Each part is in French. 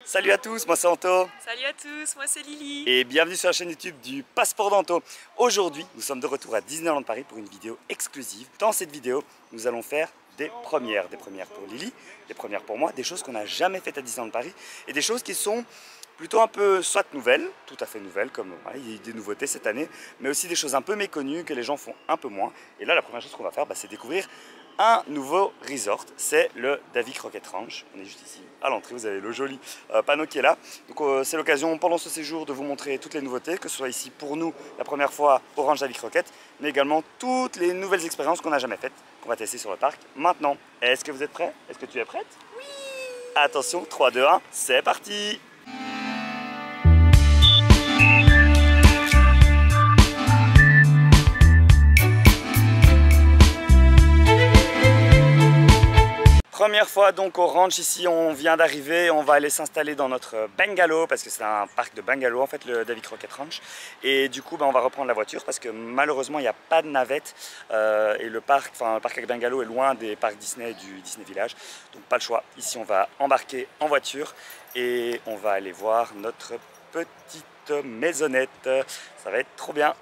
Salut à tous, moi c'est Anto. Salut à tous, moi c'est Lily. Et bienvenue sur la chaîne YouTube du Passeport d'Anto. Aujourd'hui, nous sommes de retour à Disneyland Paris pour une vidéo exclusive. Dans cette vidéo, nous allons faire des premières pour Lily, des premières pour moi, des choses qu'on n'a jamais faites à Disneyland Paris et des choses qui sont plutôt un peu soit nouvelles, tout à fait nouvelles, comme il y a eu des nouveautés cette année, mais aussi des choses un peu méconnues que les gens font un peu moins. Et là, la première chose qu'on va faire, c'est découvrir un nouveau resort, c'est le Davy Crockett Ranch. On est juste ici à l'entrée, vous avez le joli panneau qui est là. Donc c'est l'occasion pendant ce séjour de vous montrer toutes les nouveautés, que ce soit ici pour nous la première fois au Ranch Davy Crockett, mais également toutes les nouvelles expériences qu'on n'a jamais faites, qu'on va tester sur le parc maintenant. Est-ce que vous êtes prêts? Est-ce que tu es prête? Oui. Attention, 3, 2, 1, c'est parti. Première fois donc au ranch ici, on vient d'arriver, on va aller s'installer dans notre bungalow parce que c'est un parc de bungalow en fait, le Davy Crockett Ranch. Et du coup on va reprendre la voiture parce que malheureusement il n'y a pas de navette et le parc avec bungalow est loin des parcs Disney du Disney Village. Donc pas le choix, ici on va embarquer en voiture et on va aller voir notre petite maisonnette. Ça va être trop bien.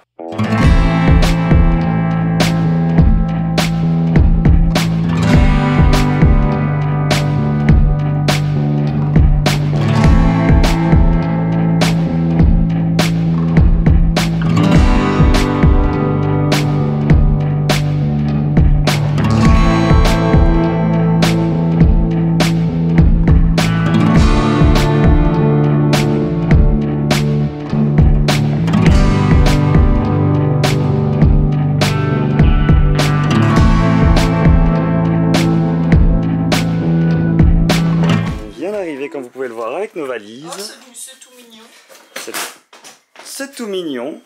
Comme vous pouvez le voir avec nos valises. Oh, c'est tout mignon. C'est tout mignon.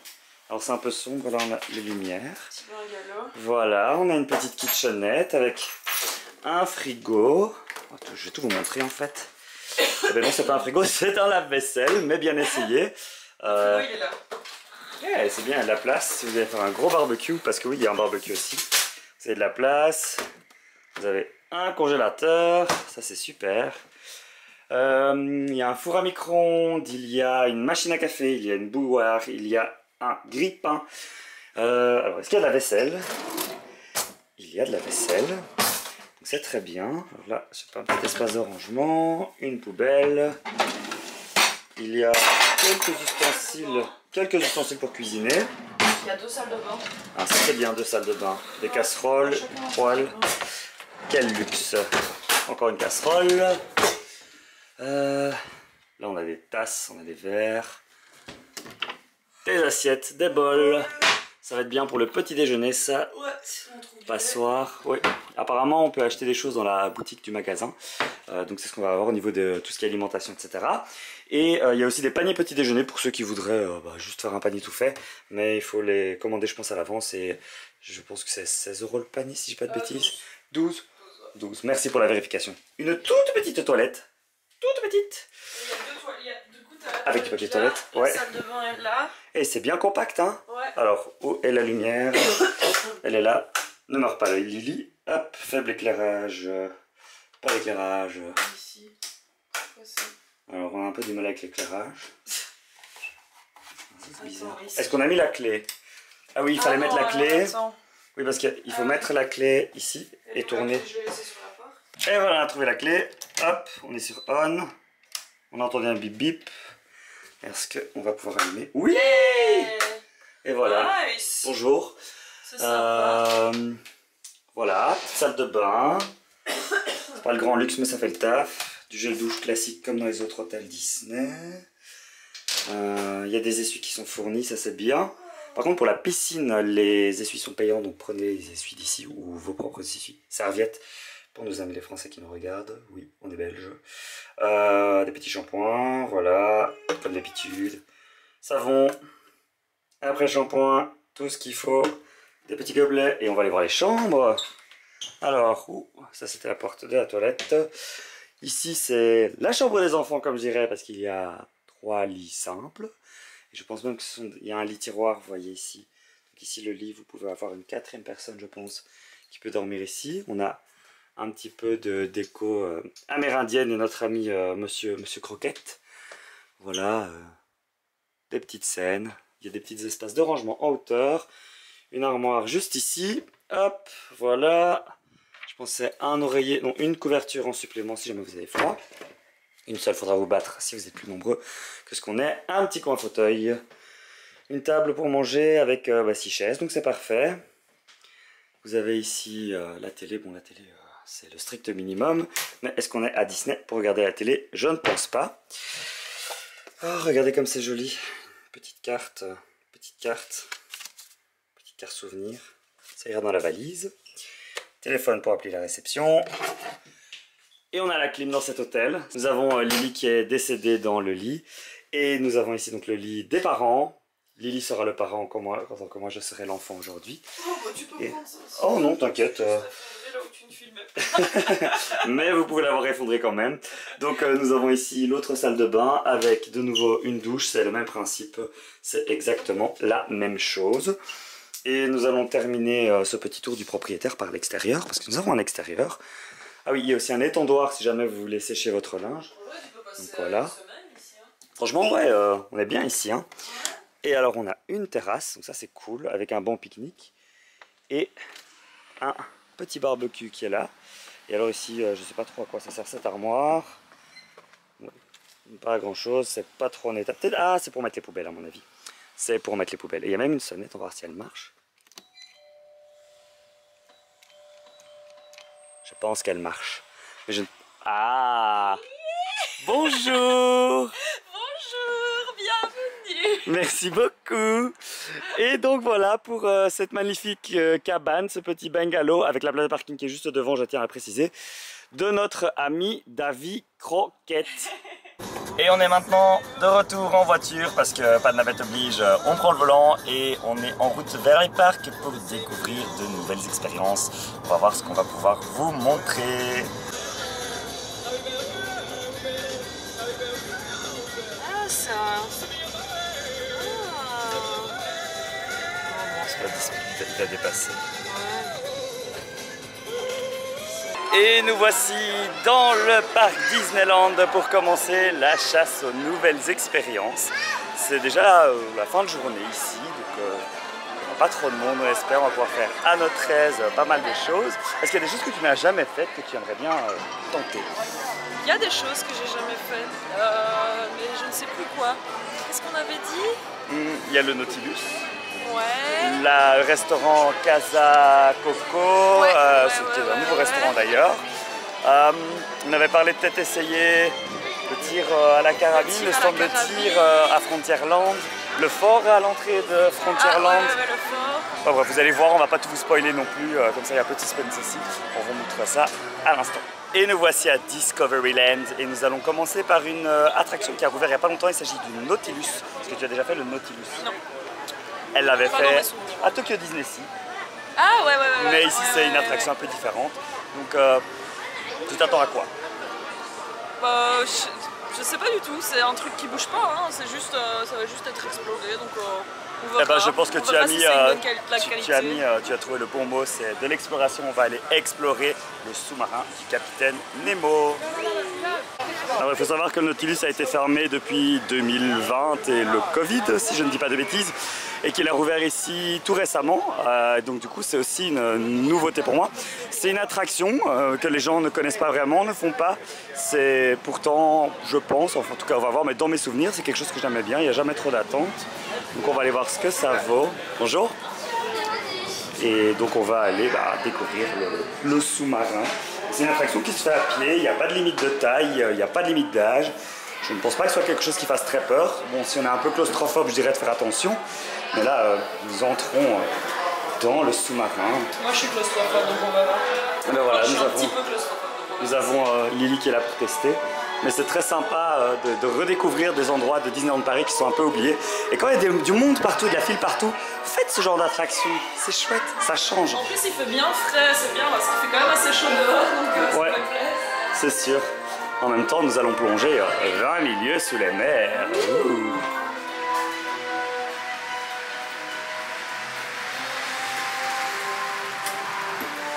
Alors c'est un peu sombre, là on a les lumières. Petit bungalow. Voilà, on a une petite kitchenette avec un frigo. Je vais tout vous montrer en fait. Eh ben non, c'est pas un frigo, c'est un lave-vaisselle, mais bien essayé. Le frigo il est là. Ouais, c'est bien, il y a de la place. Si vous allez faire un gros barbecue, parce que oui, il y a un barbecue aussi. Vous avez de la place. Vous avez un congélateur, ça c'est super. Il y a un four à micro-ondes, il y a une machine à café, il y a une bouilloire, il y a un grille-pain. Alors, est-ce qu'il y a de la vaisselle? Il y a de la vaisselle, donc c'est très bien. Alors là, je sais pas, un petit espace de rangement, une poubelle. Il y a quelques ustensiles pour cuisiner. Il y a 2 salles de bain. Ah, ça c'est bien, 2 salles de bain. Des casseroles, poêles. Quel luxe! Encore une casserole. Là on a des tasses, on a des verres, des assiettes, des bols. Ça va être bien pour le petit déjeuner ça. Ouais, on trouve passoire. Oui. Apparemment on peut acheter des choses dans la boutique du magasin. Donc c'est ce qu'on va avoir au niveau de tout ce qui est alimentation, etc. Et il y a aussi des paniers petit déjeuner pour ceux qui voudraient juste faire un panier tout fait. Mais il faut les commander je pense à l'avance et je pense que c'est 16 € le panier si je dis pas de bêtises. 12. Merci pour la vérification. Une toute petite toilette. Toute petite. Il y a 2 gouttes à la avec du papier toilette. Ouais. La salle de bain est là. Et c'est bien compact, hein. Ouais. Alors, où est la lumière? Elle est là. Ne meurs pas l'œil, Lily. Hop, faible éclairage. Pas d'éclairage. Ici. Alors, on a un peu du mal avec l'éclairage. C'est bizarre. Est-ce qu'on a mis la clé? Ah oui, il fallait mettre la clé. Attends. Oui, parce qu'il faut mettre la clé ici et tourner. Je vais laisser sur la porte. Et voilà, on a trouvé la clé. Hop, on est sur on. On a entendu un bip bip. Est-ce qu'on va pouvoir allumer? Oui. Et voilà. Nice. Bonjour. C'est sympa. Voilà, petite salle de bain. C'est pas le grand luxe, mais ça fait le taf. Du gel douche classique comme dans les autres hôtels Disney. Il y a des essuies qui sont fournis, ça c'est bien. Par contre, pour la piscine, les essuies sont payants, donc prenez les essuies d'ici ou vos propres essuies. Serviettes. Pour nos amis les Français qui nous regardent, oui, on est belges. Des petits shampoings, voilà, comme d'habitude. Savon, après shampoing, tout ce qu'il faut. Des petits gobelets, et on va aller voir les chambres. Alors, ça c'était la porte de la toilette. Ici c'est la chambre des enfants, comme je dirais, parce qu'il y a 3 lits simples. Et je pense même qu'il y a un lit tiroir, vous voyez ici. Donc ici le lit, vous pouvez avoir une 4e personne, je pense, qui peut dormir ici. On a un petit peu de déco amérindienne et notre ami monsieur Croquette. Voilà, des petites scènes, il y a des petits espaces de rangement en hauteur, une armoire juste ici, hop, voilà. Je pensais à un oreiller, non, une couverture en supplément si jamais vous avez froid. Une seule, faudra vous battre si vous êtes plus nombreux que ce qu'on est. Un petit coin fauteuil, une table pour manger avec 6 chaises, donc c'est parfait. Vous avez ici la télé, bon la télé c'est le strict minimum, mais est-ce qu'on est à Disney pour regarder la télé? Je ne pense pas. Oh, regardez comme c'est joli, petite carte souvenir, ça ira dans la valise. Téléphone pour appeler la réception. Et on a la clim dans cet hôtel. Nous avons Lily qui est décédée dans le lit. Et nous avons ici donc le lit des parents. Lily sera le parent quand moi je serai l'enfant aujourd'hui. Oh, bah, tu peux prendre ça aussi. Oh non, t'inquiète. Ça fait là où tu ne filmes. Mais vous pouvez l'avoir effondré quand même. Donc nous avons ici l'autre salle de bain avec de nouveau une douche. C'est le même principe. C'est exactement la même chose. Et nous allons terminer ce petit tour du propriétaire par l'extérieur, parce que nous avons un extérieur. Ah oui, il y a aussi un étendoir si jamais vous voulez sécher votre linge. Ouais, tu peux passer donc voilà. une semaine ici. Hein. Franchement, ouais, on est bien ici. Hein. Et alors on a une terrasse, donc ça c'est cool, avec un banc pique-nique. Et un petit barbecue qui est là. Et alors ici, je sais pas trop à quoi ça sert cette armoire. Ouais, pas grand chose, c'est pas trop en état. Peut-être, ah, c'est pour mettre les poubelles à mon avis. C'est pour mettre les poubelles. Et il y a même une sonnette, on va voir si elle marche. Je pense qu'elle marche. Mais je... Ah! Bonjour! Bonjour, bienvenue. Merci beaucoup! Et donc voilà pour cette magnifique cabane, ce petit bungalow avec la place de parking qui est juste devant, je tiens à le préciser, de notre ami Davy Croquette. Et on est maintenant de retour en voiture parce que pas de navette oblige, on prend le volant et on est en route vers les parcs pour découvrir de nouvelles expériences. On va voir ce qu'on va pouvoir vous montrer. Ah, ça. Il a dépassé. Et nous voici dans le parc Disneyland pour commencer la chasse aux nouvelles expériences. C'est déjà la fin de journée ici, donc il n'y a pas trop de monde, on espère. On va pouvoir faire à notre aise pas mal de choses. Est-ce qu'il y a des choses que tu n'as jamais faites que tu aimerais bien tenter? Il y a des choses que j'ai jamais faites, mais je ne sais plus quoi. Qu'est-ce qu'on avait dit? Il y a le Nautilus. Ouais. Le restaurant Casa Coco, Ouais, c'était un nouveau restaurant d'ailleurs. On avait parlé de peut-être essayer le tir à la carabine, le stand de tir à Frontierland, le fort à l'entrée de Frontierland. Ouais, le fort. Enfin, bref, vous allez voir, on va pas tout vous spoiler non plus, comme ça il y a un petit suspense ici. On vous montre ça à l'instant. Et nous voici à Discoveryland et nous allons commencer par une attraction qui a rouvert il n'y a pas longtemps. Il s'agit du Nautilus. Est-ce que tu as déjà fait le Nautilus? Non. Elle l'avait Pas dans mes fait souvenirs. à Tokyo Disney Sea. Ah ouais. Mais ici c'est une attraction un peu différente. Donc tu t'attends à quoi? Bah, je sais pas du tout, c'est un truc qui bouge pas, hein. C'est juste, ça va juste être explosé, donc on verra. Eh ben, je pense que On tu verra as si mis, c'est une bonne qualité. tu as trouvé le bon mot, c'est de l'exploration. On va aller explorer le sous-marin du capitaine Nemo. Alors, il faut savoir que le Nautilus a été fermé depuis 2020 et le Covid, si je ne dis pas de bêtises, et qu'il a rouvert ici tout récemment. Donc du coup, c'est aussi une nouveauté pour moi. C'est une attraction que les gens ne connaissent pas vraiment, ne font pas. C'est pourtant, je pense, enfin en tout cas on va voir, mais dans mes souvenirs, c'est quelque chose que j'aimais bien. Il n'y a jamais trop d'attente. Donc on va aller voir ce que ça vaut. Bonjour. Et donc on va aller découvrir le sous-marin. C'est une attraction qui se fait à pied, il n'y a pas de limite de taille, il n'y a pas de limite d'âge. Je ne pense pas que ce soit quelque chose qui fasse très peur. Bon, si on est un peu claustrophobe, je dirais de faire attention. Mais là, nous entrons dans le sous-marin. Moi je suis claustrophobe, donc on va voir. Et ben voilà, Je suis un petit peu claustrophobe. nous avons Lily qui est là pour tester. Mais c'est très sympa de redécouvrir des endroits de Disneyland Paris qui sont un peu oubliés. Et quand il y a du monde partout, de la file partout, faites ce genre d'attraction. C'est chouette, ça change. En plus il fait bien frais, c'est bien parce qu'il fait quand même assez chaud dehors, donc Ouais. ça me plaît. C'est sûr. En même temps, nous allons plonger 20 milieux sous les mers. Ouh.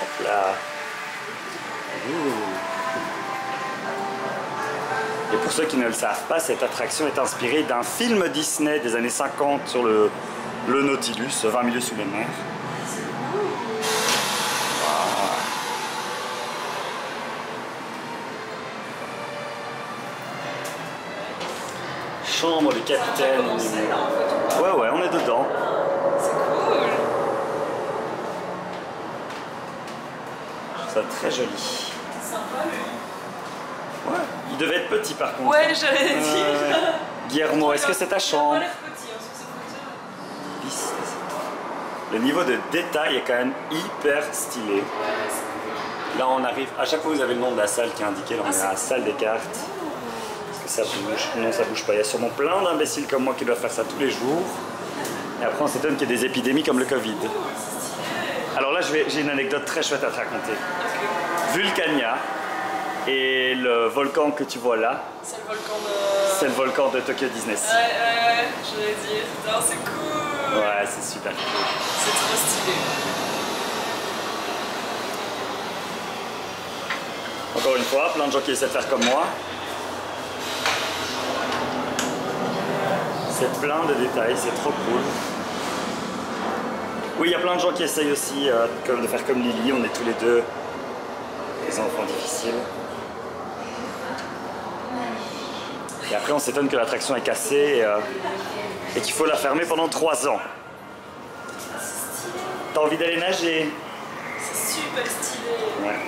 Hop là. Et pour ceux qui ne le savent pas, cette attraction est inspirée d'un film Disney des années 50 sur le Nautilus, 20 milieux sous les mers. Chambre du capitaine. Ouais, on est dedans. C'est cool. Je trouve ça très joli. Sympa lui. Ouais, il devait être petit par contre. Ouais, j'allais dire. Guillermo, est-ce que c'est ta chambre? Il a pas l'air petit hein, sur cette photo. Le niveau de détail est quand même hyper stylé. Là, on arrive. À chaque fois, vous avez le nom de la salle qui est indiqué. Là, on est à la salle des cartes. Est-ce que ça bouge? Non, ça bouge pas. Il y a sûrement plein d'imbéciles comme moi qui doivent faire ça tous les jours. Et après, on s'étonne qu'il y ait des épidémies comme le Covid. Alors là, j'ai une anecdote très chouette à te raconter. Vulcania et le volcan que tu vois là, c'est le volcan de... c'est le volcan de Tokyo Disney. Ouais, je vais dire. Putain, c'est cool. Ouais, c'est super cool. C'est trop stylé. Encore une fois, plein de gens qui essaient de faire comme moi. C'est plein de détails, c'est trop cool. Oui, il y a plein de gens qui essayent aussi de faire comme Lily. On est tous les deux des enfants difficiles. Et après, on s'étonne que l'attraction est cassée et qu'il faut la fermer pendant 3 ans. T'as envie d'aller nager? C'est super stylé. Ouais.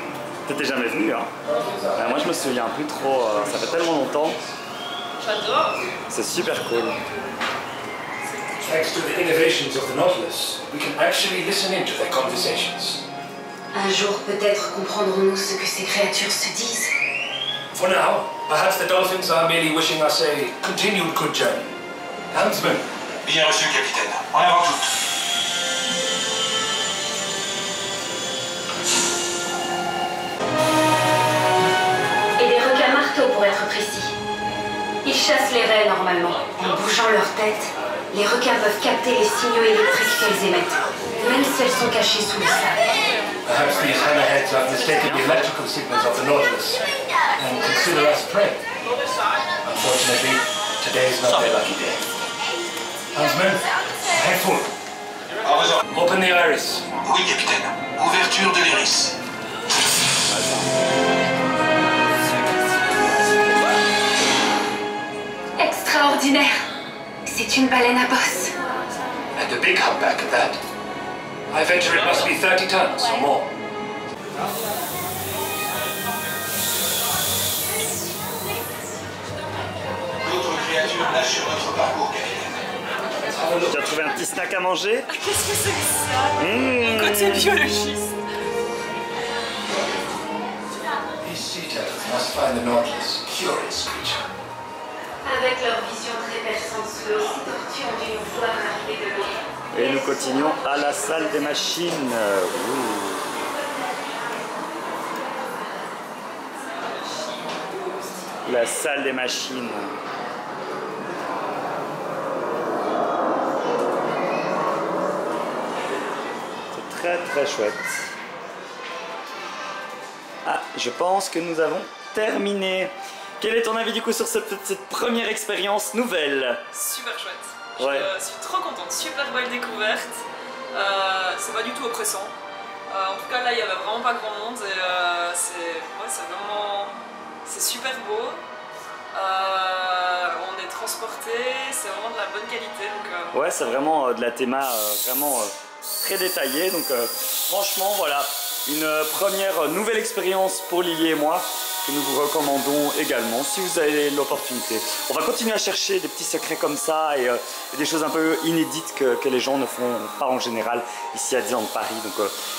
T'étais jamais venu, hein? Moi, je me souviens plus trop. Ça fait tellement longtemps. J'adore. C'est super cool. Thanks to the innovations of the Nautilus, we can actually listen into their conversations. Un jour, peut-être comprendrons-nous ce que ces créatures se disent. For now, perhaps the dolphins are merely wishing us a continued good journey. Helmsman. Bien reçu, capitaine. En avant toutes. Et des requins marteaux pour être précis. Ils chassent les raies normalement. En bougeant leur tête, les requins peuvent capter les signaux électriques qu'elles émettent, même si elles sont cachées sous le sable. Perhaps these hammerheads have mistaken the electrical signals of the Nautilus and consider us prey. Unfortunately, today is not their lucky day. Helmsman, head full. En besoin. Open the iris. Oui, capitaine. Ouverture de l'iris. Extraordinaire. C'est une baleine à bosse. And a big humpback at that. I venture it must be 30 tons or more. D'autres créatures nagent sur notre parcours, capitaine. Tu as trouvé un petit snack à manger? Ah, qu'est-ce que c'est que ça? Côté biologiste. These sea turtles must find the Nautilus a curious creature. Avec leur vision très persensueuse, ces tortues ont dû nous voir arriver de loin. Et nous continuons à la salle des machines. La salle des machines. C'est très très chouette. Ah, je pense que nous avons terminé. Quel est ton avis du coup sur cette première expérience nouvelle? Super chouette. Ouais. Je suis trop contente. Super belle découverte. C'est pas du tout oppressant. En tout cas, là, il y avait vraiment pas grand monde et c'est super beau. On est transporté, c'est vraiment de la bonne qualité. Donc, Ouais, c'est vraiment de la théma vraiment très détaillée. Donc franchement, voilà, une première nouvelle expérience pour Lily et moi que nous vous recommandons également si vous avez l'opportunité. On va continuer à chercher des petits secrets comme ça et des choses un peu inédites que les gens ne font pas en général ici à Disneyland Paris. Donc,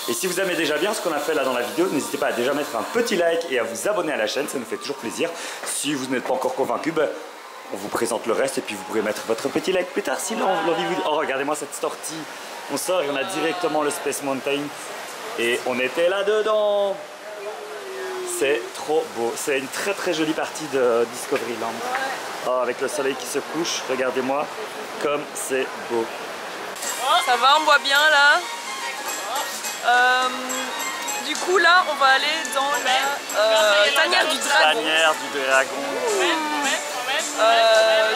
et si vous aimez déjà bien ce qu'on a fait là dans la vidéo, n'hésitez pas à déjà mettre un petit like et à vous abonner à la chaîne, ça nous fait toujours plaisir. Si vous n'êtes pas encore convaincu, on vous présente le reste et puis vous pourrez mettre votre petit like plus tard si l'envie vous... Oh, regardez-moi cette tortille. On sort et on a directement le Space Mountain et on était là-dedans. C'est trop beau. C'est une très très jolie partie de Discoveryland. Oh, avec le soleil qui se couche, regardez-moi comme c'est beau. ça va, on boit bien là. du coup là on va aller dans la tanière du dragon. Tanière du dragon.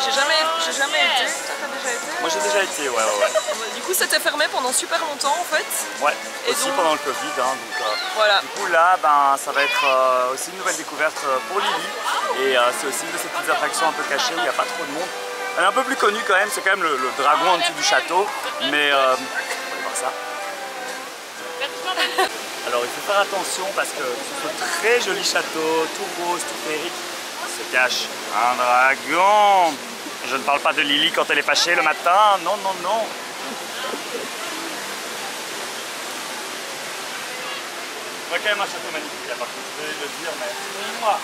J'ai jamais été. Toi t'as déjà été? Moi j'ai déjà été, ouais. Du coup c'était fermé pendant super longtemps en fait. Ouais, Et aussi donc- pendant le Covid. Hein, donc, Voilà. du coup là, ben, ça va être aussi une nouvelle découverte pour Lily. Et c'est aussi une de ces petites attractions un peu cachées où il n'y a pas trop de monde. Elle est un peu plus connue quand même, c'est quand même le dragon en dessous du château. Mais on va aller voir ça. Alors il faut faire attention parce que sur ce très joli château, tout rose, tout féerique, se cache un dragon. Je ne parle pas de Lily quand elle est fâchée le matin, non. On voit quand même un château magnifique à part, je vais le dire, mais moi.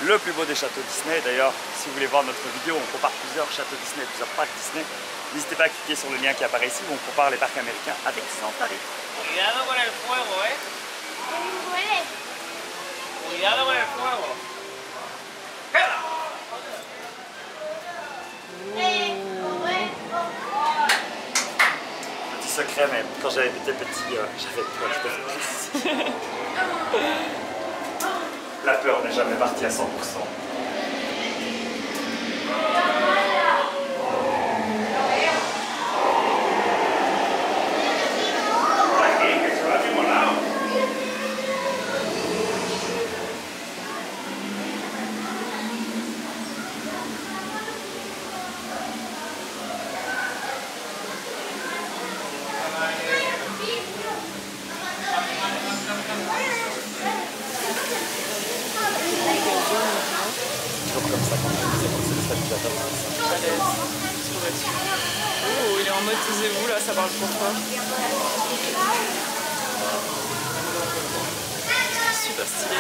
Le plus beau des châteaux Disney. D'ailleurs, si vous voulez voir notre vidéo, on compare plusieurs châteaux Disney, plusieurs parcs Disney. N'hésitez pas à cliquer sur le lien qui apparaît ici où on compare les parcs américains avec Safari. Cuidado con el fuego, Cuidado con el fuego. Petit secret, mais quand j'avais été petit, j'avais peur de faire ici. La peur n'est jamais partie à 100%. Oh, il est en mode taisez-vous là, ça parle trop fort. Super stylé.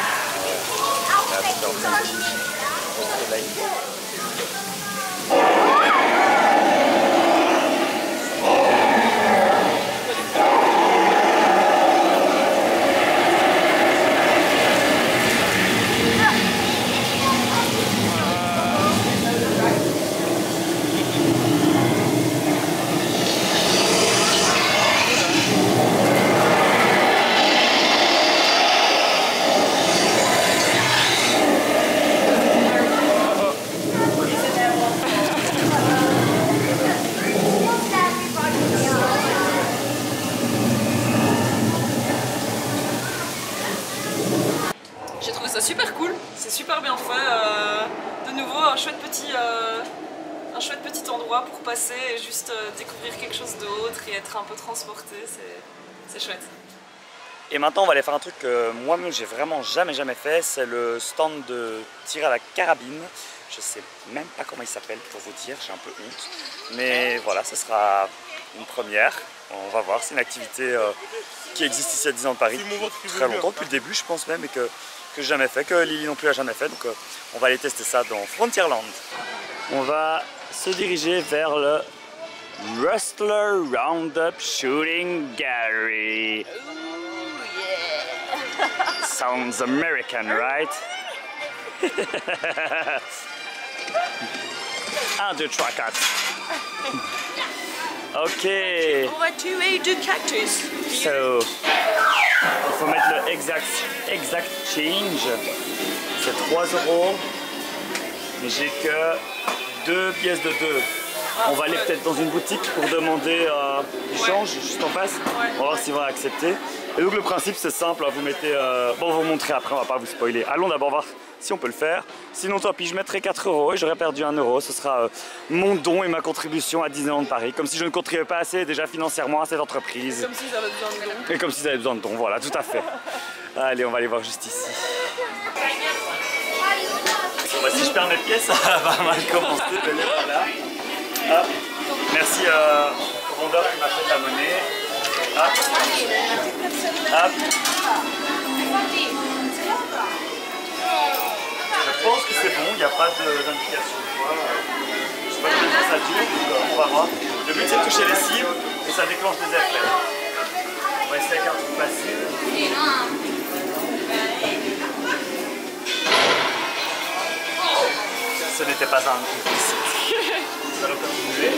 J'ai trouvé ça super cool, c'est super bien fait. De nouveau, un chouette petit endroit pour passer et juste découvrir quelque chose d'autre et être un peu transporté, c'est chouette. Et maintenant, on va aller faire un truc que moi-même j'ai vraiment jamais fait, c'est le stand de tir à la carabine. Je sais même pas comment il s'appelle pour vous dire, j'ai un peu honte. Mais voilà, ce sera une première. On va voir, c'est une activité qui existe ici à Disneyland Paris depuis très longtemps, depuis le début je pense même, et que j'ai jamais fait, que Lily non plus a jamais fait. Donc on va aller tester ça dans Frontierland. On va se diriger vers le Rustler Roundup Shooting Gallery. Sounds American, right? 1, 2, 3, 4. Ok. On va tuer 2 cactus. So, il faut mettre le exact change. C'est 3 €. Mais j'ai que 2 pièces de 2. On va aller peut-être dans une boutique pour demander du change juste en face. On va voir s'ils vont accepter. Et donc le principe c'est simple, vous mettez... bon, on va vous montrer après, on va pas vous spoiler. Allons d'abord voir si on peut le faire. Sinon tant pis, je mettrai 4 € et j'aurais perdu 1 €. Ce sera mon don et ma contribution à Disneyland Paris. Comme si je ne contribuais pas assez déjà financièrement à cette entreprise. Comme s'ils avaient besoin de dons. Et comme s'ils avaient besoin de dons, voilà, tout à fait. Allez, on va aller voir juste ici. Bon, bah, si je perds mes pièces, ça va mal commencer. Voilà. Hop. Merci au vendeur qui m'a fait de la monnaie. Hop. Hop. Je pense que c'est bon, il n'y a pas d'indication. Je sais pas combien de temps ça dure, donc on va voir. Le but c'est de toucher les cibles et ça déclenche des effets. On va essayer avec un truc facile. Ce n'était pas un coup difficile. Nous allons continuer.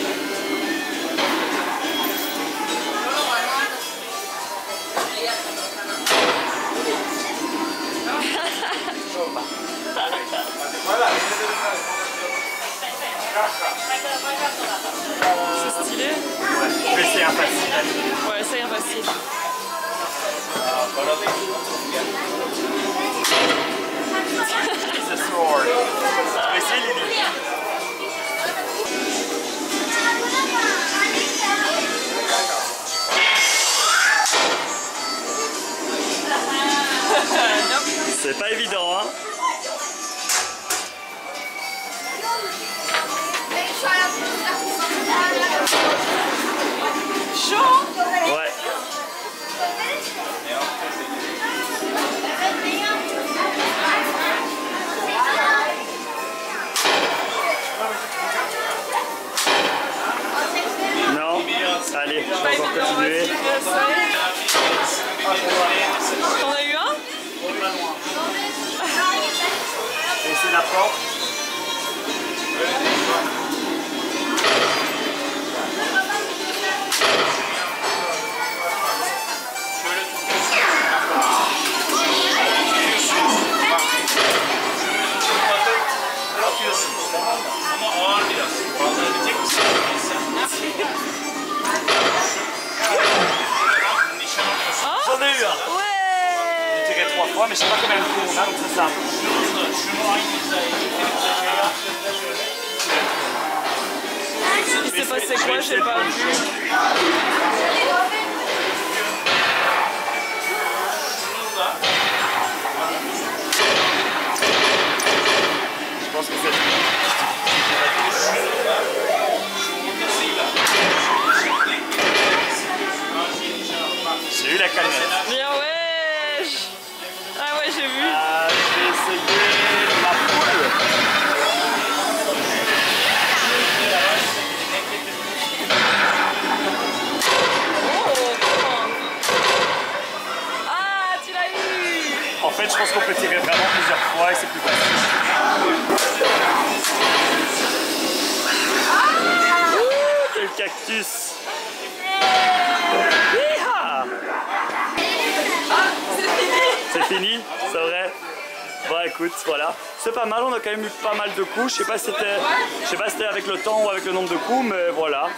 C'est stylé. Ouais, mais c'est infacile. Ouais, c'est facile. It's a sword. Tu peux essayer, Lily? C'est pas évident, hein? Chaud. Ouais. Non? Allez, je vais encore continuer. T'en as eu un? Et c'est la porte. J'en ai eu un. Ouais. J'ai tiré 3 fois, mais je sais pas combien de coups on a, donc ça c'est un peu. Il s'est passé quoi? J'ai pas vu. Je pense que c'est. J'ai eu la canette. Bien ouais. Ah ouais, j'ai vu. J'ai essayé la poule. Ah, tu l'as eu. En fait, je pense qu'on peut tirer vraiment plusieurs fois et c'est plus facile. Ouh, quel cactus! Hi-ha! C'est fini, c'est vrai? Bon écoute, voilà. C'est pas mal, on a quand même eu pas mal de coups. Je sais pas si c'était avec le temps ou avec le nombre de coups, mais voilà. Ouais,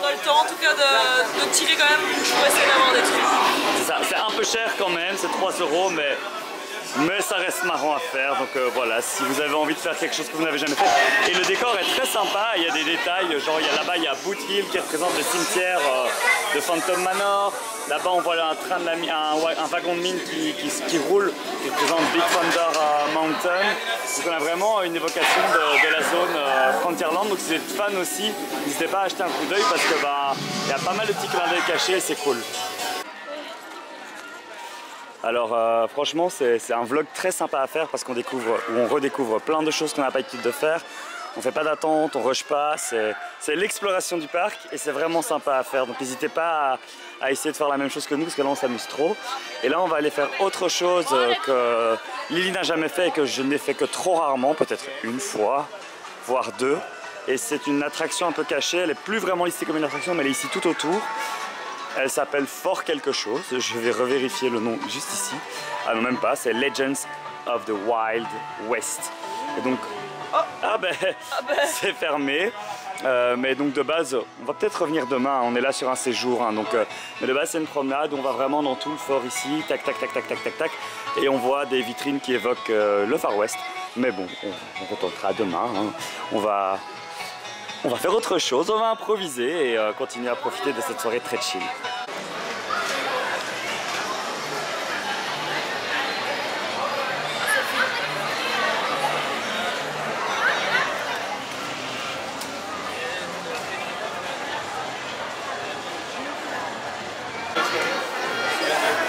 on a le temps en tout cas de tirer quand même pour essayer d'avoir des trucs. C'est ça, c'est un peu cher quand même, c'est 3 €, mais ça reste marrant à faire. Donc voilà, si vous avez envie de faire quelque chose que vous n'avez jamais fait. Et le décor est très sympa, il y a des détails, genre là-bas il y a Boot Hill qui représente le cimetière de Phantom Manor. Là-bas on voit un train de un wagon de mine qui roule, qui représente Big Thunder Mountain. Donc on a vraiment une évocation de la zone Frontierland. Donc si vous êtes fan aussi, n'hésitez pas à acheter un coup d'œil parce que il y a pas mal de petits clins d'œil cachés et c'est cool. Alors franchement c'est un vlog très sympa à faire parce qu'on découvre ou on redécouvre plein de choses qu'on n'a pas l'habitude de faire. On fait pas d'attente, on rush pas, c'est l'exploration du parc et c'est vraiment sympa à faire. Donc n'hésitez pas à essayer de faire la même chose que nous parce que là on s'amuse trop. Et là on va aller faire autre chose que Lily n'a jamais fait et que je n'ai fait que trop rarement, peut-être une fois, voire deux. Et c'est une attraction un peu cachée, elle est plus vraiment listée comme une attraction mais elle est ici tout autour. Elle s'appelle Fort quelque chose, je vais revérifier le nom juste ici. Ah non même pas, c'est Legends of the Wild West. Et donc, c'est fermé. Mais donc de base, on va peut-être revenir demain, on est là sur un séjour. Hein, donc, mais de base c'est une promenade, on va vraiment dans tout le fort ici, tac tac tac tac tac tac tac. Et on voit des vitrines qui évoquent le Far West. Mais bon, on retentera demain. Hein. On va faire autre chose, on va improviser et continuer à profiter de cette soirée très chill.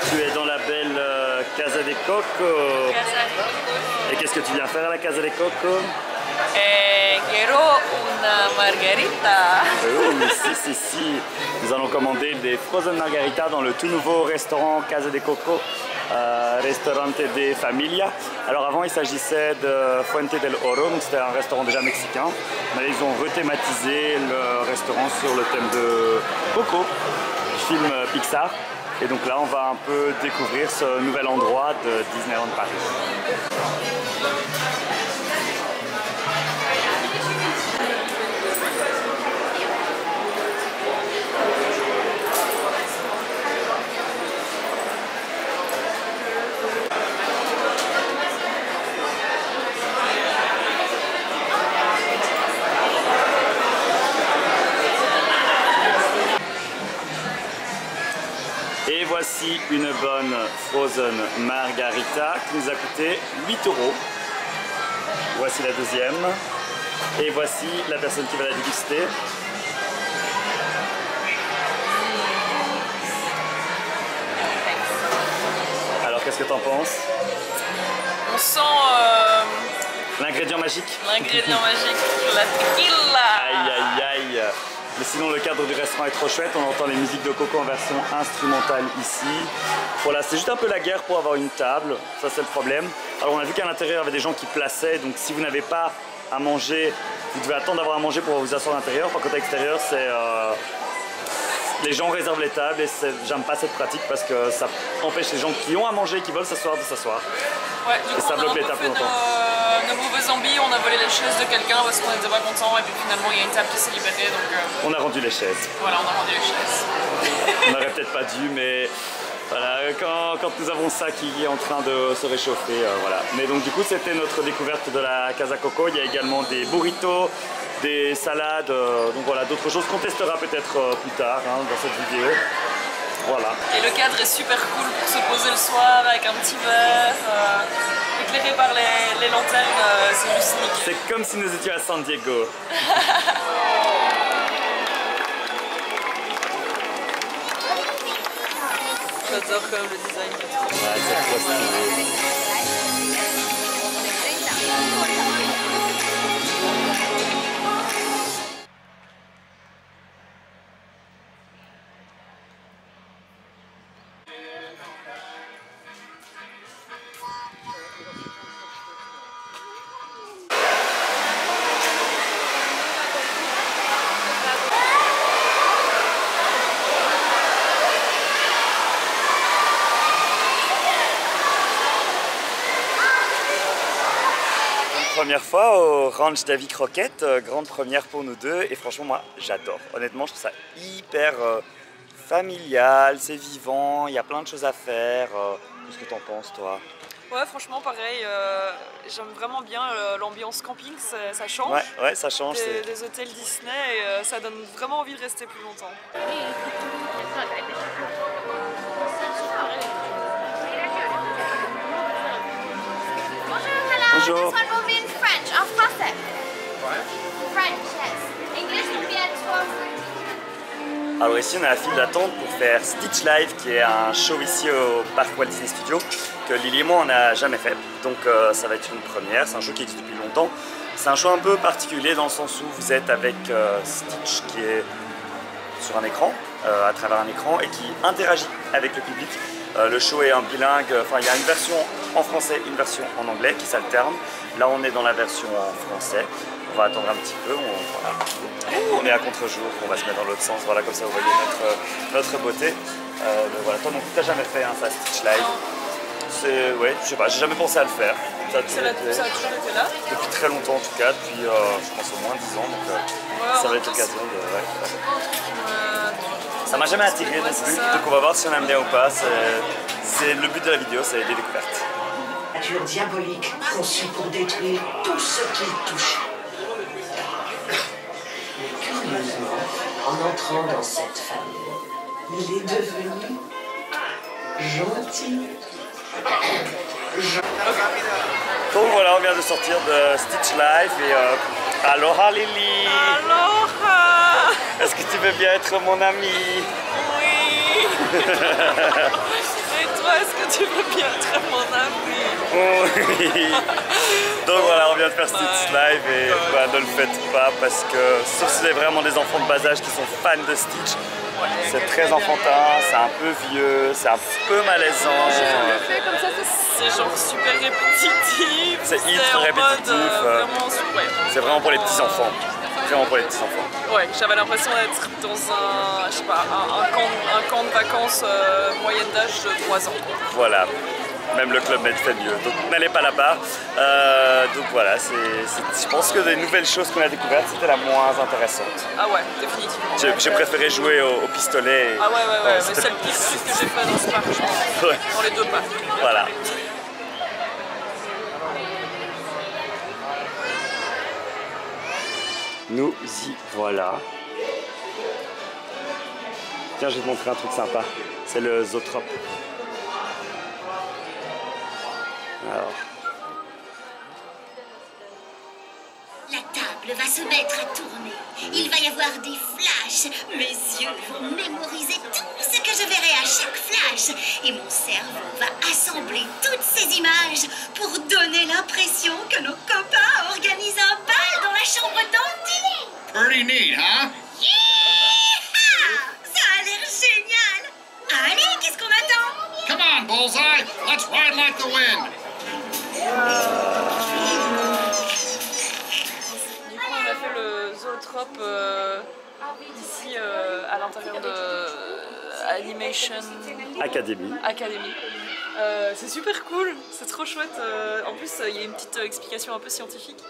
Tu es dans la belle Casa de Coco. Et qu'est-ce que tu viens faire à la Casa de Coco? Quiero una margarita. Si. Nous allons commander des frozen margaritas dans le tout nouveau restaurant Casa de Coco Restaurante de Familia. Alors avant il s'agissait de Fuente del Oro, donc c'était un restaurant déjà mexicain, mais ils ont rethématisé le restaurant sur le thème de Coco, du film Pixar. Et donc là on va un peu découvrir ce nouvel endroit de Disneyland Paris. Et voici une bonne Frozen Margarita qui nous a coûté 8 €. Voici la deuxième. Et voici la personne qui va la déguster. Alors qu'est-ce que t'en penses? On sent l'ingrédient magique. l'ingrédient magique, la tequila. Aïe aïe aïe. Mais sinon le cadre du restaurant est trop chouette, on entend les musiques de Coco en version instrumentale ici. Voilà, c'est juste un peu la guerre pour avoir une table, ça c'est le problème. Alors on a vu qu'à l'intérieur il y avait des gens qui plaçaient, donc si vous n'avez pas à manger, vous devez attendre d'avoir à manger pour vous asseoir à l'intérieur. Par contre à l'extérieur c'est... les gens réservent les tables et j'aime pas cette pratique parce que ça empêche les gens qui ont à manger et qui veulent s'asseoir de s'asseoir. Ouais, du coup, ça bloque les tables on a un peu fait nos mauvais zombies, on a volé les chaises de quelqu'un parce qu'on n'était pas content et puis finalement il y a une table qui s'est libérée donc... On a rendu les chaises. Voilà, on a rendu les chaises. On n'aurait peut-être pas dû mais voilà, quand nous avons ça qui est en train de se réchauffer, voilà. Mais donc du coup c'était notre découverte de la Casa Coco, il y a également des burritos, des salades, donc voilà, d'autres choses qu'on testera peut-être plus tard dans cette vidéo. Voilà. Et le cadre est super cool pour se poser le soir avec un petit verre, éclairé par les lanternes, c'est juste nickel. C'est comme si nous étions à San Diego. J'adore quand même le design. Ouais, c'est trop stylé. Première fois au Ranch Davy Crockett, grande première pour nous deux et franchement moi j'adore. Honnêtement je trouve ça hyper familial, c'est vivant, il y a plein de choses à faire. Qu'est-ce que t'en penses toi? Ouais franchement pareil, j'aime vraiment bien l'ambiance camping, ça change. Ouais ça change. Des hôtels Disney et ça donne vraiment envie de rester plus longtemps. Bonjour. This one will be in French, en français. French, yes. English will be at 12:30. Alors ici on a la file d'attente pour faire Stitch Live qui est un show ici au parc Walt Disney Studios que Lily et moi on n'a jamais fait. Donc ça va être une première, c'est un show qui existe depuis longtemps. C'est un show un peu particulier dans le sens où vous êtes avec Stitch qui est sur un écran, à travers un écran et qui interagit avec le public. Le show est en bilingue, enfin il y a une version en français, une version en anglais qui s'alternent. Là on est dans la version en français. On va attendre un petit peu, on est à contre-jour, on va se mettre dans l'autre sens, voilà comme ça vous voyez notre beauté. Voilà, toi donc tu n'as jamais fait ça Stitch Live. C'est, ouais, je sais pas, j'ai jamais pensé à le faire. Ça a toujours été là. Depuis très longtemps en tout cas, depuis je pense au moins 10 ans, donc ça va être l'occasion de... Ça m'a jamais attiré non plus, donc on va voir si on aime bien ou pas. C'est le but de la vidéo, c'est des découvertes. Nature diabolique conçue pour détruire tout ce qu'il touche. Curieusement, en entrant dans cette famille, il est devenu gentil. Donc voilà, on vient de sortir de Stitch Live et aloha Lily. Aloha. Est-ce que tu veux bien être mon amie? Oui. Et toi, est-ce que tu veux bien être mon ami? Oui. Donc voilà, on vient de faire Stitch Live et ne le faites pas parce que sauf si vous avez vraiment des enfants de bas âge qui sont fans de Stitch, C'est très enfantin, c'est un peu vieux, c'est un peu malaisant. Le fait comme ça, c'est genre super répétitif. C'est ultra répétitif. C'est vraiment pour les petits enfants. Vraiment pour les petits enfants. Ouais, j'avais l'impression d'être dans un, je sais pas, un camp de vacances moyenne d'âge de 3 ans. Voilà. Même le Club Med fait mieux, donc n'allez pas là-bas. Donc voilà, je pense que des nouvelles choses qu'on a découvertes, c'était la moins intéressante. Ah ouais, définitivement. J'ai préféré jouer au pistolet. Ah ouais, mais c'est le pire truc que j'ai fait dans ce parc, je pense. Ouais. Dans les 2 parcs. Voilà. Nous y voilà. Tiens, je vais te montrer un truc sympa. C'est le Zoetrope. Alors. La table va se mettre à tourner. Il va y avoir des flashs. Mes yeux vont mémoriser tout ce que je verrai à chaque flash. Et mon cerveau va assembler toutes ces images pour donner l'impression que nos copains organisent un bal dans la chambre d'Andy. Pretty neat, huh? Yeah! Ça a l'air génial. Allez, qu'est-ce qu'on attend? Come on, Bullseye. Let's ride like the wind. Du coup, on a fait le Zoetrope ici à l'intérieur de Animation Academy. C'est super cool, c'est trop chouette. En plus, il y a une petite explication un peu scientifique.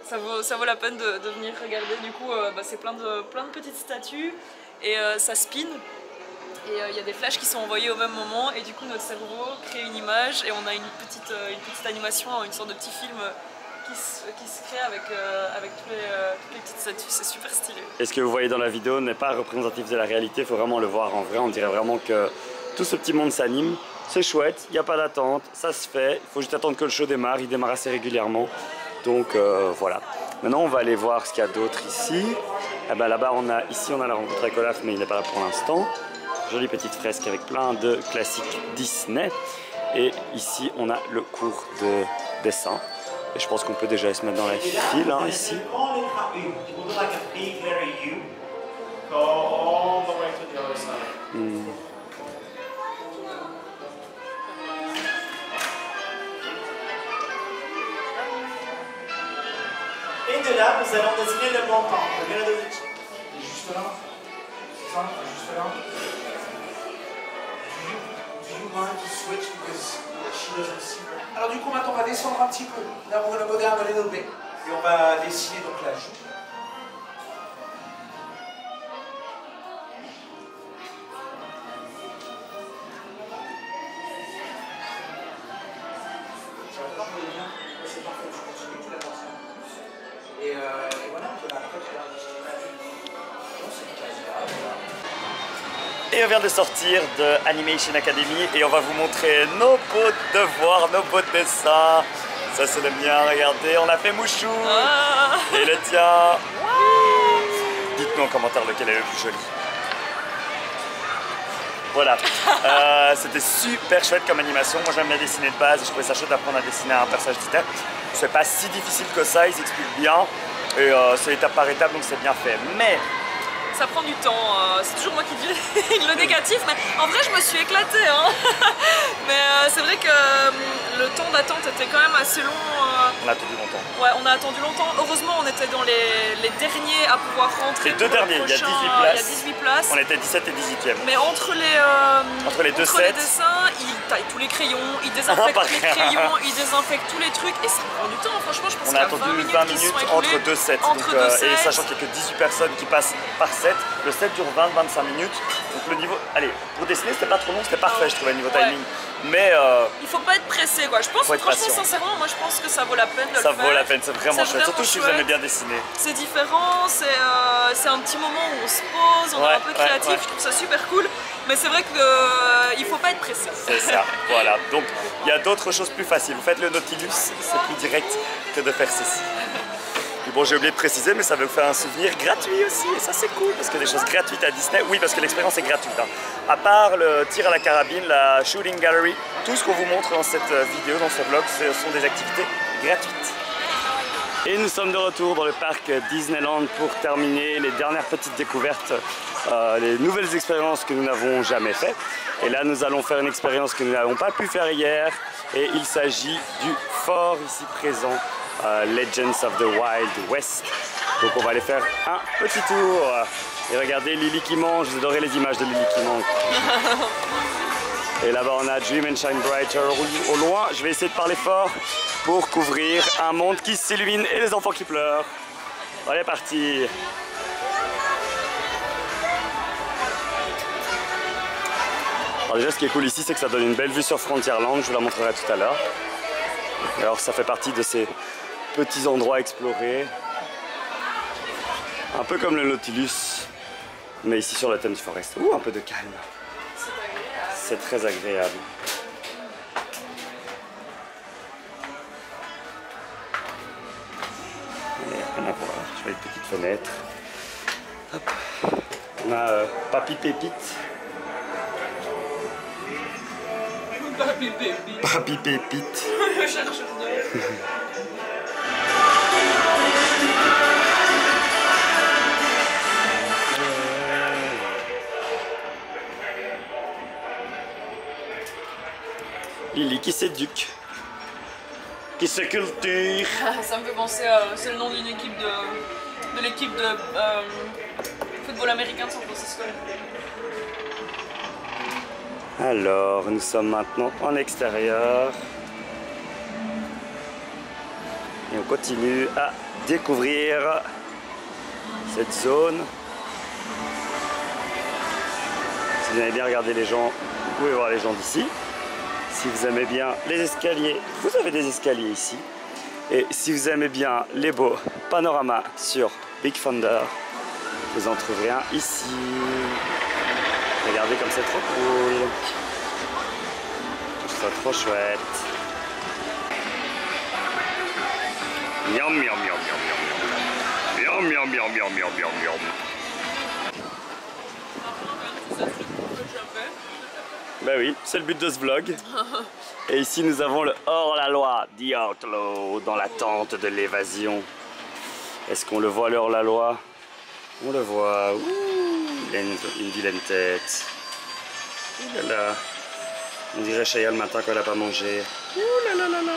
Ça vaut la peine de venir regarder. Du coup, c'est plein de petites statues et ça spin. Et il y a des flashs qui sont envoyés au même moment et du coup notre cerveau crée une image et on a une petite animation, une sorte de petit film qui se crée avec toutes les petites statues. C'est super stylé. Et ce que vous voyez dans la vidéo n'est pas représentatif de la réalité, il faut vraiment le voir en vrai. On dirait vraiment que tout ce petit monde s'anime. C'est chouette, il n'y a pas d'attente, ça se fait. Il faut juste attendre que le show démarre, il démarre assez régulièrement. Donc voilà. Maintenant on va aller voir ce qu'il y a d'autre ici. Là-bas on a la rencontre avec Olaf, mais il n'est pas là pour l'instant. Jolie petite fresque avec plein de classiques Disney. Et ici, on a le cours de dessin. Et je pense qu'on peut déjà se mettre dans la file ici. Et de là, nous allons dessiner le montant. Juste là. Juste là. Switch because she doesn't see her. Alors du coup maintenant on va descendre un petit peu. Là on va le moderne a little bit. Et on va dessiner donc la joue. C'est parfait, je continue, tu l'as pensé en plus. Et voilà, après tu vas Et on vient de sortir de Animation Academy et on va vous montrer nos beaux devoirs, nos beaux dessins. Ça c'est le mien, regardez, on a fait Mouchou. Et le tien. Dites-nous en commentaire lequel est le plus joli. Voilà, c'était super chouette comme animation. Moi j'aime bien dessiner de base et je trouvais ça chouette d'apprendre à dessiner un personnage Disney. C'est pas si difficile que ça, ils expliquent bien. Et c'est étape par étape donc c'est bien fait. Mais ça prend du temps, c'est toujours moi qui dis le négatif, mais en vrai je me suis éclatée. Hein. Mais c'est vrai que le temps d'attente était quand même assez long. On a attendu longtemps. Ouais, on a attendu longtemps. Heureusement, on était dans les derniers à pouvoir rentrer. Les deux derniers, il y a 18 places. Il y a 18 places. On était 17 et 18e. Mais entre les dessins, ils taillent tous les crayons, ils désinfectent tous les crayons, ils désinfectent tous les trucs et ça prend du temps. Franchement, je pense qu'on a attendu 20 minutes entre deux sets. Et sachant qu'il n'y a que 18 personnes qui passent par set, le set dure 20-25 minutes. Donc le niveau, allez, pour dessiner c'était pas trop long, c'était parfait je trouvais le niveau timing. Mais il faut pas être pressé quoi. Je pense franchement sincèrement, moi je pense que ça vaut la peine de le faire. Ça vaut la peine, c'est vraiment chouette, surtout si vous aimez bien dessiner. C'est différent, c'est un petit moment où on se pose, on est un peu créatif, je trouve ça super cool. Mais c'est vrai qu'il faut pas être pressé. C'est ça, voilà. Donc il y a d'autres choses plus faciles. Vous faites le Nautilus, c'est plus direct que de faire ceci. Et bon, j'ai oublié de préciser, mais ça va vous faire un souvenir gratuit aussi, et ça c'est cool, parce que des choses gratuites à Disney, oui, parce que l'expérience est gratuite. Hein. À part le tir à la carabine, la shooting gallery, tout ce qu'on vous montre dans cette vidéo, dans ce vlog, ce sont des activités gratuites. Et nous sommes de retour dans le parc Disneyland pour terminer les dernières petites découvertes, les nouvelles expériences que nous n'avons jamais faites. Et là, nous allons faire une expérience que nous n'avons pas pu faire hier. Et il s'agit du fort ici présent, Legends of the Wild West. Donc on va aller faire un petit tour. Et regardez Lily qui mange, vous adorez les images de Lily qui mange. Et là-bas on a Dream and Shine Brighter au loin. Je vais essayer de parler fort pour couvrir un monde qui s'illumine et les enfants qui pleurent. Allez, parti. Alors déjà ce qui est cool ici, c'est que ça donne une belle vue sur Frontierland, je vous la montrerai tout à l'heure. Alors ça fait partie de ces petits endroits à explorer. Un peu comme le Nautilus, mais ici sur le thème du forest. Ouh, un peu de calme. C'est très agréable. Et rien à voir, je vois une petite fenêtre. Hop. On a Papy Pépite. Papy Pépite. Papy Pépite. Le chercheur d'œufs. Lily qui s'éduque, qui se culture. Ça me fait penser à... C'est le nom d'une équipe de l'équipe de football américain de San Francisco. Alors, nous sommes maintenant en extérieur. Et on continue à découvrir cette zone. Si vous aimez bien regarder les gens, vous pouvez voir les gens d'ici. Si vous aimez bien les escaliers, vous avez des escaliers ici. Et si vous aimez bien les beaux panoramas sur Big Thunder, vous en trouverez un ici. Regardez comme c'est trop cool. Je trouve ça trop chouette. Miam miam miam miam miam. Miam miam miam miam miam miam miam. Ben oui, c'est le but de ce vlog. Et ici nous avons le hors-la-loi, The Outlaw, dans l'attente de l'évasion. Est-ce qu'on le voit le hors-la-loi? On le voit. Ouh, il a une vilaine tête. Ouh là là. On dirait Chaya le matin quand elle n'a pas mangé. Ouh là là là là.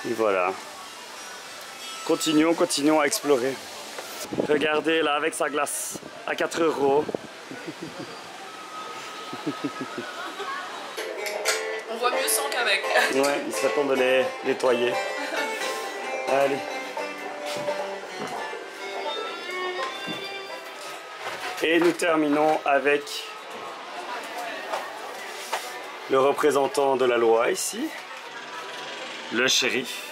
Et voilà. Continuons, continuons à explorer. Regardez là avec sa glace à 4 €. On voit mieux sans qu'avec. Ouais, il serait temps de les nettoyer. Allez. Et nous terminons avec le représentant de la loi ici, le shérif.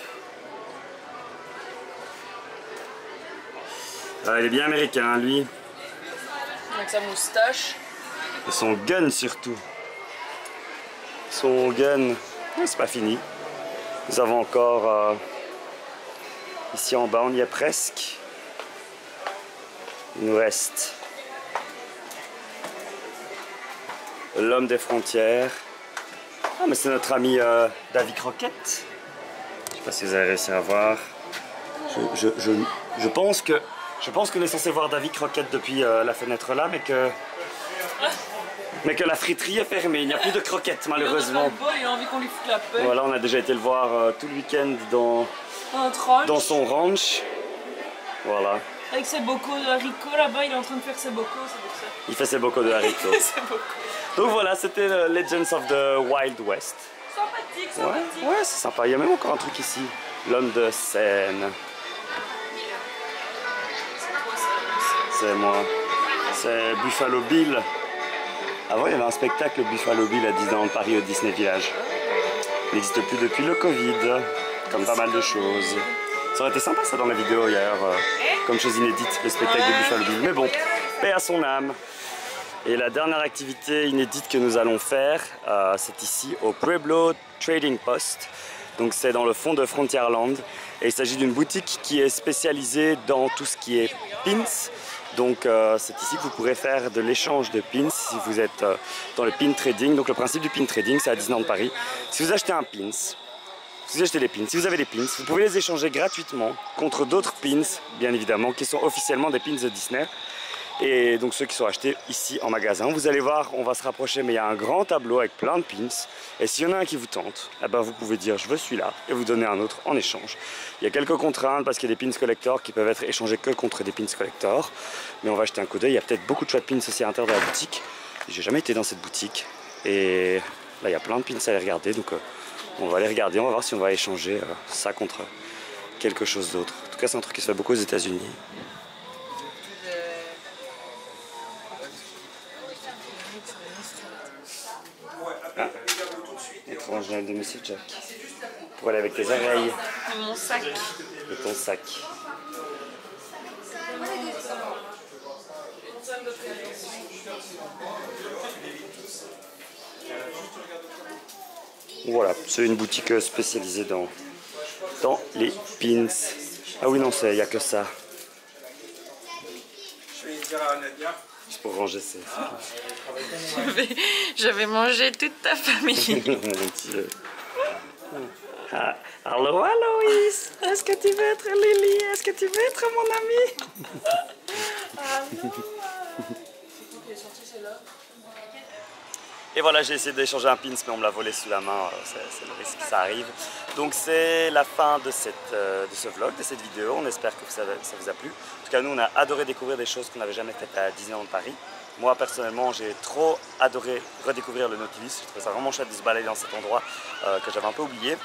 Ah, il est bien américain, lui. Avec sa moustache. Et son gun surtout. Son gun. C'est pas fini. Nous avons encore ici en bas, on y est presque. Il nous reste l'homme des frontières. Ah, mais c'est notre ami Davy Crockett. Je sais pas si vous avez réussi à voir. Je pense que on est censé voir Davy Crockett depuis la fenêtre là, mais que la friterie est fermée. Il n'y a plus de croquettes malheureusement. Il a envie qu'on lui foute la paix. Voilà, on a déjà été le voir tout le week-end dans son ranch. Voilà. Avec ses bocaux de haricots là-bas, il est en train de faire ses bocaux, c'est pour ça. Il fait ses bocaux de haricots. Ses bocaux. Donc voilà, c'était Legends of the Wild West. Sympathique, sympathique. Ouais, c'est sympa. Il y a même encore un truc ici. L'homme de scène. C'est moi. C'est Buffalo Bill. Avant, il y avait un spectacle Buffalo Bill à Disneyland Paris au Disney Village. Il n'existe plus depuis le Covid, comme pas mal de choses. Ça aurait été sympa ça dans la vidéo hier, comme chose inédite, le spectacle de Buffalo Bill. Mais bon, paix à son âme. Et la dernière activité inédite que nous allons faire, c'est ici au Pueblo Trading Post. Donc c'est dans le fond de Frontierland. Et il s'agit d'une boutique qui est spécialisée dans tout ce qui est pins. Donc c'est ici que vous pourrez faire de l'échange de pins si vous êtes dans le pin trading. Donc le principe du pin trading, c'est à Disneyland Paris. Si vous achetez un pins, si vous achetez des pins, si vous avez des pins, vous pouvez les échanger gratuitement contre d'autres pins, bien évidemment, qui sont officiellement des pins de Disney. Et donc ceux qui sont achetés ici en magasin. Vous allez voir, on va se rapprocher, mais il y a un grand tableau avec plein de pins. Et s'il y en a un qui vous tente, eh ben vous pouvez dire je veux celui-là et vous donner un autre en échange. Il y a quelques contraintes parce qu'il y a des pins collector qui peuvent être échangés que contre des pins collector. Mais on va jeter un coup d'œil, il y a peut-être beaucoup de choix de pins aussi à l'intérieur de la boutique. J'ai jamais été dans cette boutique. Et là il y a plein de pins à aller regarder. Donc on va aller regarder, on va voir si on va échanger ça contre quelque chose d'autre. En tout cas c'est un truc qui se fait beaucoup aux États-Unis. Ah, étrange Noël de Monsieur Jack. Pour aller avec tes oreilles. Et mon sac. Et ton sac. Voilà, c'est une boutique spécialisée dans les pins. Ah oui, non, il n'y a que ça. Je vais dire à Nadia. C'est pour ranger ses... Je vais manger toute ta famille. Mon Dieu. Ah, allô, Aloïs. Est-ce que tu veux être Lily? Est-ce que tu veux être mon ami? Ah non. Et voilà, j'ai essayé d'échanger un pins, mais on me l'a volé sous la main. C'est le risque, ça arrive. Donc c'est la fin de ce vlog, de cette vidéo. On espère que ça vous a plu. En tout cas, nous, on a adoré découvrir des choses qu'on n'avait jamais faites à Disneyland Paris. Moi, personnellement, j'ai trop adoré redécouvrir le Nautilus. Je trouvais ça vraiment chouette de se balader dans cet endroit que j'avais un peu oublié.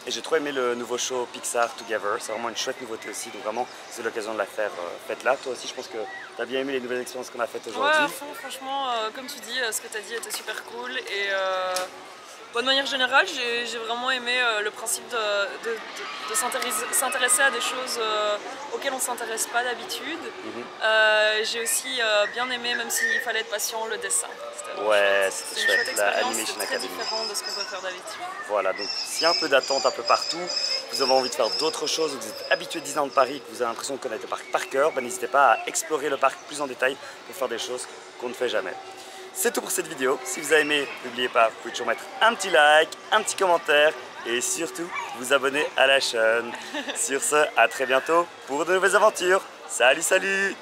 Et j'ai trop aimé le nouveau show Pixar Together. C'est vraiment une chouette nouveauté aussi. Donc vraiment, c'est l'occasion de la faire. Faites-la. Toi aussi, je pense que tu as bien aimé les nouvelles expériences qu'on a faites aujourd'hui. Ouais, à fond, franchement, comme tu dis, ce que tu as dit était super cool. Et de manière générale, j'ai vraiment aimé le principe de s'intéresser à des choses auxquelles on ne s'intéresse pas d'habitude. J'ai aussi bien aimé, même s'il fallait être patient, le dessin. Ouais, c'était chouette, la Animation Academy. C'est très différent de ce qu'on peut faire d'habitude. Voilà, donc s'il y a un peu d'attente un peu partout, vous avez envie de faire d'autres choses, vous êtes habitué à Disneyland Paris, que vous avez l'impression de connaître le parc par cœur, ben, n'hésitez pas à explorer le parc plus en détail pour faire des choses qu'on ne fait jamais. C'est tout pour cette vidéo. Si vous avez aimé, n'oubliez pas, vous pouvez toujours mettre un petit like, un petit commentaire et surtout vous abonner à la chaîne. Sur ce, à très bientôt pour de nouvelles aventures. Salut, salut!